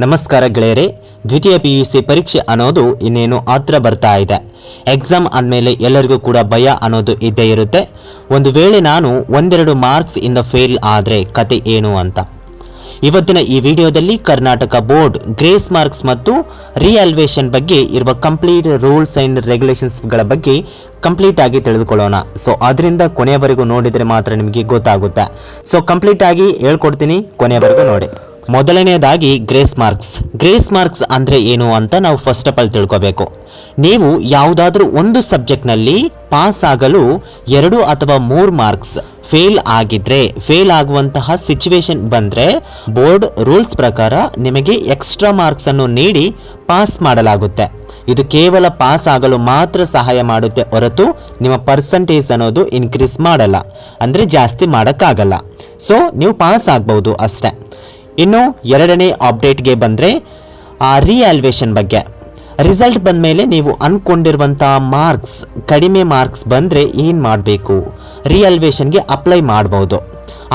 ನಮಸ್ಕಾರ ಗೆಳೆಯರೇ, ದ್ವಿತೀಯ PUC ಪರೀಕ್ಷೆ ಅನ್ನೋದು ಇನ್ನೇನು ಹತ್ರ ಬರ್ತಾ ಇದೆ. ಎಕ್ಸಾಮ್ ಅಂದಮೇಲೆ ಎಲ್ಲರಿಗೂ ಕೂಡ ಭಯ ಅನ್ನೋದು ಇದ್ದೇ ಇರುತ್ತೆ. ಒಂದು ವೇಳೆ ನಾನು ಒಂದೆರಡು ಮಾರ್ಕ್ಸ್ ಇಂದ ಫೇಲ್ ಆದರೆ ಕತೆ ಏನು ಅಂತ ಇವತ್ತಿನ ಈ ವಿಡಿಯೋದಲ್ಲಿ ಕರ್ನಾಟಕ ಬೋರ್ಡ್ ಗ್ರೇಸ್ ಮಾರ್ಕ್ಸ್ ಮತ್ತು ರಿಅಲ್ವೇಷನ್ ಬಗ್ಗೆ ಇರುವ ಕಂಪ್ಲೀಟ್ ರೂಲ್ಸ್ ಅಂಡ್ ರೆಗ್ಯುಲೇಷನ್ಸ್ಗಳ ಬಗ್ಗೆ ಕಂಪ್ಲೀಟ್ ಆಗಿ ತಿಳಿದುಕೊಳ್ಳೋಣ. ಸೊ ಅದರಿಂದ ಕೊನೆಯವರೆಗೂ ನೋಡಿದರೆ ಮಾತ್ರ ನಿಮಗೆ ಗೊತ್ತಾಗುತ್ತೆ. ಸೊ ಕಂಪ್ಲೀಟ್ ಆಗಿ ಹೇಳ್ಕೊಡ್ತೀನಿ, ಕೊನೆಯವರೆಗೂ ನೋಡಿ. ಮೊದಲನೆಯದಾಗಿ ಗ್ರೇಸ್ ಮಾರ್ಕ್ಸ್ ಅಂದರೆ ಏನು ಅಂತ ನಾವು ಫಸ್ಟ್ ಆಫ್ ಆಲ್ ತಿಳ್ಕೋಬೇಕು. ನೀವು ಯಾವುದಾದ್ರೂ ಒಂದು ಸಬ್ಜೆಕ್ಟ್ನಲ್ಲಿ ಪಾಸ್ ಆಗಲು 2 ಅಥವಾ 3 ಮಾರ್ಕ್ಸ್ ಫೇಲ್ ಆಗುವಂತಹ ಸಿಚುವೇಶನ್ ಬಂದರೆ ಬೋರ್ಡ್ ರೂಲ್ಸ್ ಪ್ರಕಾರ ನಿಮಗೆ ಎಕ್ಸ್ಟ್ರಾ ಮಾರ್ಕ್ಸ್ ಅನ್ನು ನೀಡಿ ಪಾಸ್ ಮಾಡಲಾಗುತ್ತೆ. ಇದು ಕೇವಲ ಪಾಸ್ ಆಗಲು ಮಾತ್ರ ಸಹಾಯ ಮಾಡುತ್ತೆ ಹೊರತು ನಿಮ್ಮ ಪರ್ಸಂಟೇಜ್ ಅನ್ನೋದು ಇನ್ಕ್ರೀಸ್ ಮಾಡಲ್ಲ, ಅಂದರೆ ಜಾಸ್ತಿ ಮಾಡೋಕ್ಕಾಗಲ್ಲ. ಸೊ ನೀವು ಪಾಸ್ ಆಗ್ಬೋದು ಅಷ್ಟೇ. ಇನ್ನು ಎರಡನೇ ಅಪ್ಡೇಟ್ಗೆ ಬಂದರೆ ರಿಅಲ್ವೇಷನ್ ಬಗ್ಗೆ. ರಿಸಲ್ಟ್ ಬಂದ ಮೇಲೆ ನೀವು ಅಂದ್ಕೊಂಡಿರುವಂಥ ಮಾರ್ಕ್ಸ್ ಕಡಿಮೆ ಮಾರ್ಕ್ಸ್ ಬಂದರೆ ಏನು ಮಾಡಬೇಕು? ರಿಅಲ್ವೇಷನ್ಗೆ ಅಪ್ಲೈ ಮಾಡ್ಬೋದು.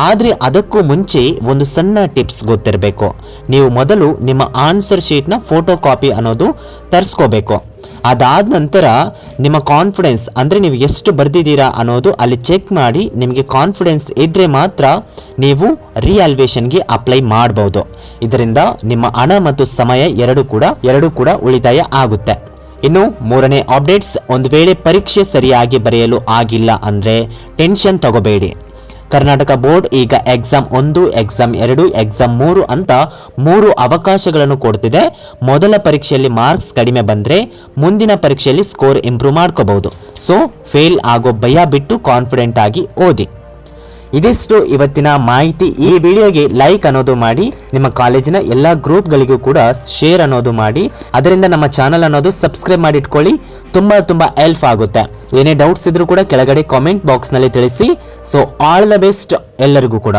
ಆದರೆ ಅದಕ್ಕೂ ಮುಂಚೆ ಒಂದು ಸಣ್ಣ ಟಿಪ್ಸ್ ಗೊತ್ತಿರಬೇಕು. ನೀವು ಮೊದಲು ನಿಮ್ಮ ಆನ್ಸರ್ ಶೀಟ್ನ ಫೋಟೋ ಕಾಪಿ ಅನ್ನೋದು ತರಿಸ್ಕೋಬೇಕು. ಅದಾದ ನಂತರ ನಿಮ್ಮ ಕಾನ್ಫಿಡೆನ್ಸ್ ಅಂದರೆ ನೀವು ಎಷ್ಟು ಬರೆದಿದ್ದೀರಾ ಅನ್ನೋದು ಅಲ್ಲಿ ಚೆಕ್ ಮಾಡಿ ನಿಮಗೆ ಕಾನ್ಫಿಡೆನ್ಸ್ ಇದ್ದರೆ ಮಾತ್ರ ನೀವು ರಿಅಲ್ವೇಷನ್ಗೆ ಅಪ್ಲೈ ಮಾಡ್ಬೋದು. ಇದರಿಂದ ನಿಮ್ಮ ಹಣ ಮತ್ತು ಸಮಯ ಎರಡೂ ಕೂಡ ಉಳಿತಾಯ ಆಗುತ್ತೆ. ಇನ್ನು ಮೂರನೇ ಅಪ್ಡೇಟ್ಸ್, ಒಂದು ವೇಳೆ ಪರೀಕ್ಷೆ ಸರಿಯಾಗಿ ಬರೆಯಲು ಆಗಿಲ್ಲ ಅಂದರೆ ಟೆನ್ಷನ್ ತಗೋಬೇಡಿ. ಕರ್ನಾಟಕ ಬೋರ್ಡ್ ಈಗ ಎಕ್ಸಾಮ್ 1, ಎಕ್ಸಾಮ್ 2, ಎಕ್ಸಾಮ್ 3 ಅಂತ 3 ಅವಕಾಶಗಳನ್ನು ಕೊಡ್ತಿದೆ. ಮೊದಲ ಪರೀಕ್ಷೆಯಲ್ಲಿ ಮಾರ್ಕ್ಸ್ ಕಡಿಮೆ ಬಂದರೆ ಮುಂದಿನ ಪರೀಕ್ಷೆಯಲ್ಲಿ ಸ್ಕೋರ್ ಇಂಪ್ರೂವ್ ಮಾಡ್ಕೋಬಹುದು. ಸೊ ಫೇಲ್ ಆಗೋ ಭಯ ಬಿಟ್ಟು ಕಾನ್ಫಿಡೆಂಟ್ ಆಗಿ ಓದಿ. ಇದಿಷ್ಟು ಇವತ್ತಿನ ಮಾಹಿತಿ. ಈ ವಿಡಿಯೋಗೆ ಲೈಕ್ ಅನ್ನೋದು ಮಾಡಿ, ನಿಮ್ಮ ಕಾಲೇಜಿನ ಎಲ್ಲ ಗ್ರೂಪ್ಗಳಿಗೂ ಕೂಡ ಶೇರ್ ಅನ್ನೋದು ಮಾಡಿ, ಅದರಿಂದ ನಮ್ಮ ಚಾನಲ್ ಅನ್ನೋದು ಸಬ್ಸ್ಕ್ರೈಬ್ ಮಾಡಿ ಇಟ್ಕೊಳ್ಳಿ. ತುಂಬ ಹೆಲ್ಪ್ ಆಗುತ್ತೆ. ಏನೇ ಡೌಟ್ಸ್ ಇದ್ರೂ ಕೂಡ ಕೆಳಗಡೆ ಕಾಮೆಂಟ್ ಬಾಕ್ಸ್ನಲ್ಲಿ ತಿಳಿಸಿ. ಸೊ ಆಲ್ ದ ಬೆಸ್ಟ್ ಎಲ್ಲರಿಗೂ ಕೂಡ.